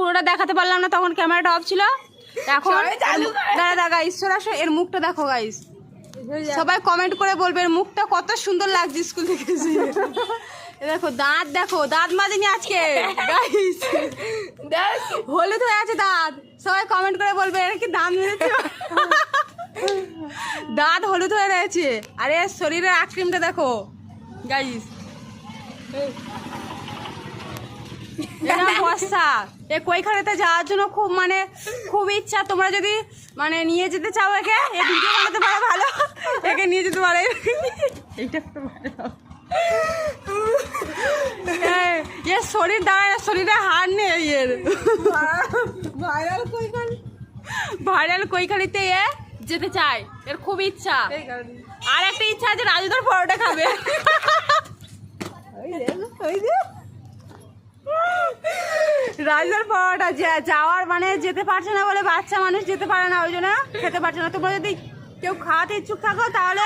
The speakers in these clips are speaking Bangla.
পুরোটা দেখাতে পারলাম না, তখন ক্যামেরাটা অফ ছিল। এখন দাদা গাইস সরাসরি এর মুখটা দেখো গাইস, সবাই কমেন্ট করে বলবে এর মুখটা কত সুন্দর লাগছে স্কুল থেকে এসে। দেখো দাঁত, দেখো দাঁত মাজেনি আজকে গাইস, হলুদ হয়ে আছে দাঁত। সবাই কমেন্ট করে বলবে এর কি দাঁত মেরেছে, দাঁত হলুদ হয়ে রয়েছে। আরে শরীরের আইসক্রিমটা দেখো গাইস, বর্ষা এ কৈখানেতে যাওয়ার জন্য খুব মানে খুব ইচ্ছা। তোমরা যদি মানে নিয়ে যেতে চাও একে, এ ভিডিও বানাতে পারে ভালো, একে নিয়ে যেতে পারে। এইটা এর শরীর দাঁড়ায়, শরীরে হাড় নেই এর। ভাইরাল কৈখানিতে এ যেতে চায়, এর খুব ইচ্ছা। আর একটা ইচ্ছা আছে, রাজুদার পরোটা খাবে। রাজুদার পরোটা যাওয়ার মানে যেতে পারছে না বলে, বাচ্চা মানুষ যেতে পারে না, ওই জন্য খেতে পারছে না। তোমরা যদি কেউ খাওয়াতে ইচ্ছুক থাকো তাহলে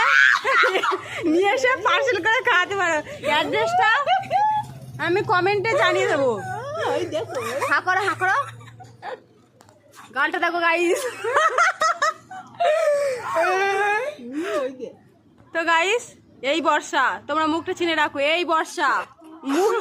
নিয়ে এসে পার্সেল করে খাওয়াতে পারো। অ্যাড্রেসটা আমি কমেন্টে জানিয়ে দেবো। হা করো হা করো, গানটা দেখো গাইস। তো গাইস এই বর্ষা, তোমরা মুখটা চিনে রাখো, এই বর্ষা মুখ